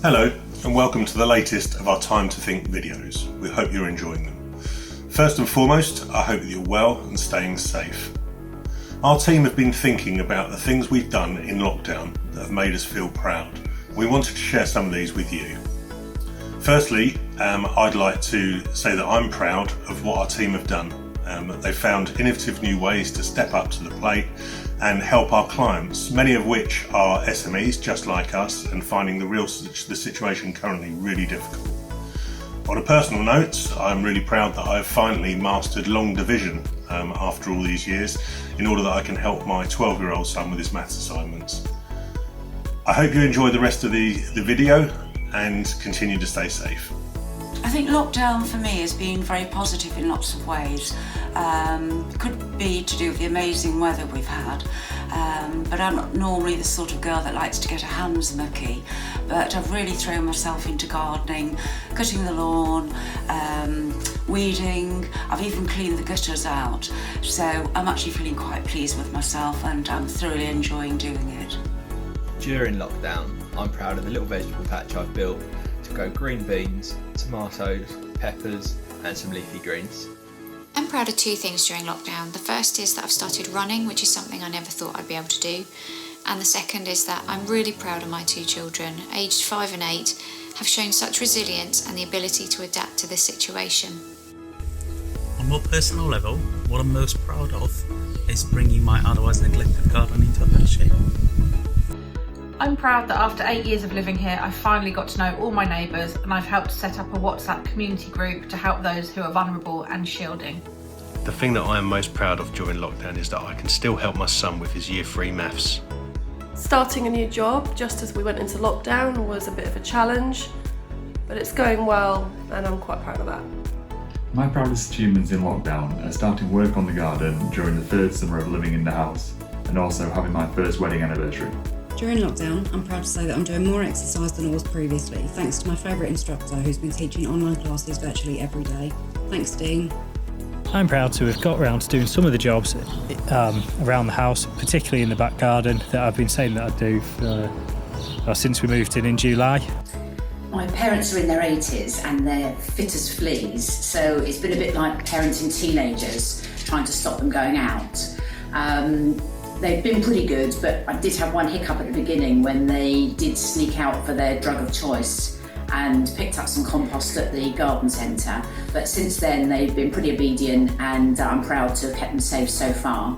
Hello and welcome to the latest of our Time to Think videos. We hope you're enjoying them. First and foremost, I hope that you're well and staying safe. Our team have been thinking about the things we've done in lockdown that have made us feel proud. We wanted to share some of these with you. Firstly, I'd like to say that I'm proud of what our team have done. They've found innovative new ways to step up to the plate and help our clients, many of which are SMEs just like us and finding the situation currently really difficult. On a personal note, I'm really proud that I've finally mastered long division after all these years in order that I can help my 12-year-old son with his maths assignments. I hope you enjoy the rest of the video and continue to stay safe. I think lockdown for me has been very positive in lots of ways. Could be to do with the amazing weather we've had, but I'm not normally the sort of girl that likes to get her hands mucky, but I've really thrown myself into gardening, cutting the lawn, weeding. I've even cleaned the gutters out, so I'm actually feeling quite pleased with myself and I'm thoroughly enjoying doing it. During lockdown, I'm proud of the little vegetable patch I've built to grow green beans, tomatoes, peppers and some leafy greens. I'm proud of two things during lockdown. The first is that I've started running, which is something I never thought I'd be able to do. And the second is that I'm really proud of my two children, aged 5 and 8, have shown such resilience and the ability to adapt to this situation. On a more personal level, what I'm most proud of is bringing my otherwise neglected garden into a better shape. I'm proud that after 8 years of living here, I've finally got to know all my neighbours and I've helped set up a WhatsApp community group to help those who are vulnerable and shielding. The thing that I am most proud of during lockdown is that I can still help my son with his Year 3 maths. Starting a new job just as we went into lockdown was a bit of a challenge, but it's going well and I'm quite proud of that. My proudest achievements in lockdown are starting work on the garden during the third summer of living in the house and also having my first wedding anniversary. During lockdown, I'm proud to say that I'm doing more exercise than I was previously, thanks to my favourite instructor who's been teaching online classes virtually every day. Thanks, Dean. I'm proud to have got around to doing some of the jobs around the house, particularly in the back garden, that I've been saying that I'd do since we moved in July. My parents are in their 80s and they're fit as fleas, so it's been a bit like parenting teenagers, trying to stop them going out. They've been pretty good, but I did have one hiccup at the beginning when they did sneak out for their drug of choice and picked up some compost at the garden centre. But since then, they've been pretty obedient and I'm proud to have kept them safe so far.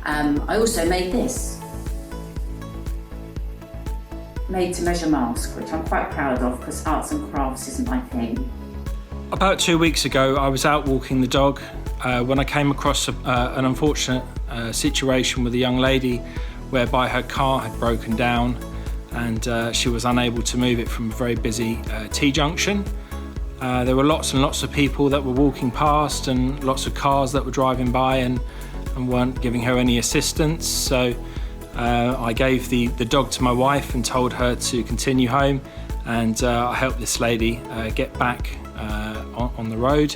I also made this. Made to measure mask, which I'm quite proud of because arts and crafts isn't my thing. About 2 weeks ago, I was out walking the dog when I came across an unfortunate situation with a young lady whereby her car had broken down and she was unable to move it from a very busy T-junction. There were lots and lots of people that were walking past and lots of cars that were driving by and weren't giving her any assistance. So I gave the dog to my wife and told her to continue home, and I helped this lady get back on the road.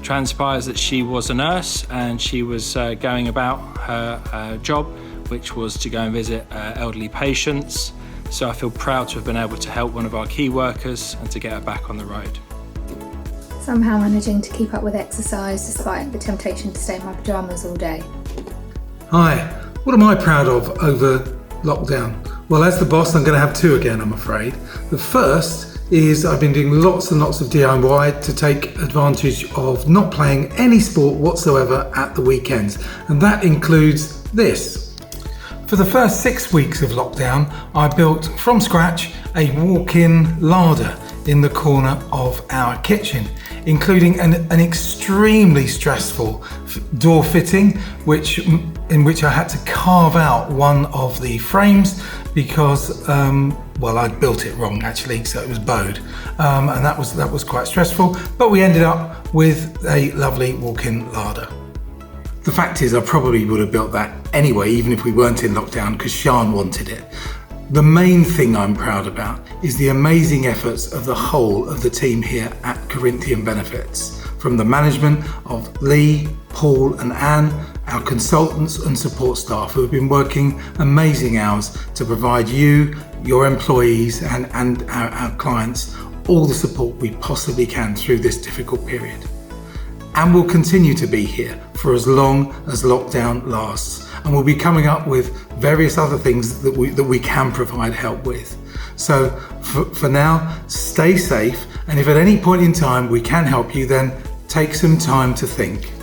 Transpires that she was a nurse and she was going about her job, which was to go and visit elderly patients. So I feel proud to have been able to help one of our key workers and to get her back on the road. Somehow managing to keep up with exercise despite the temptation to stay in my pyjamas all day. Hi, what am I proud of over lockdown? Well, as the boss, I'm going to have two again, I'm afraid. The first is I've been doing lots and lots of DIY to take advantage of not playing any sport whatsoever at the weekends, and that includes this. For the first 6 weeks of lockdown, I built from scratch a walk-in larder in the corner of our kitchen, including an extremely stressful door fitting, in which I had to carve out one of the frames because I'd built it wrong actually, so it was bowed, and that was quite stressful. But we ended up with a lovely walk-in larder. The fact is, I probably would have built that anyway, even if we weren't in lockdown, because Sian wanted it. The main thing I'm proud about is the amazing efforts of the whole of the team here at Corinthian Benefits, from the management of Lee, Paul and Anne, our consultants and support staff who have been working amazing hours to provide you, your employees and our clients all the support we possibly can through this difficult period. And we'll continue to be here for as long as lockdown lasts, and we'll be coming up with various other things that we can provide help with. So for now, stay safe, and if at any point in time we can help you, then take some time to think.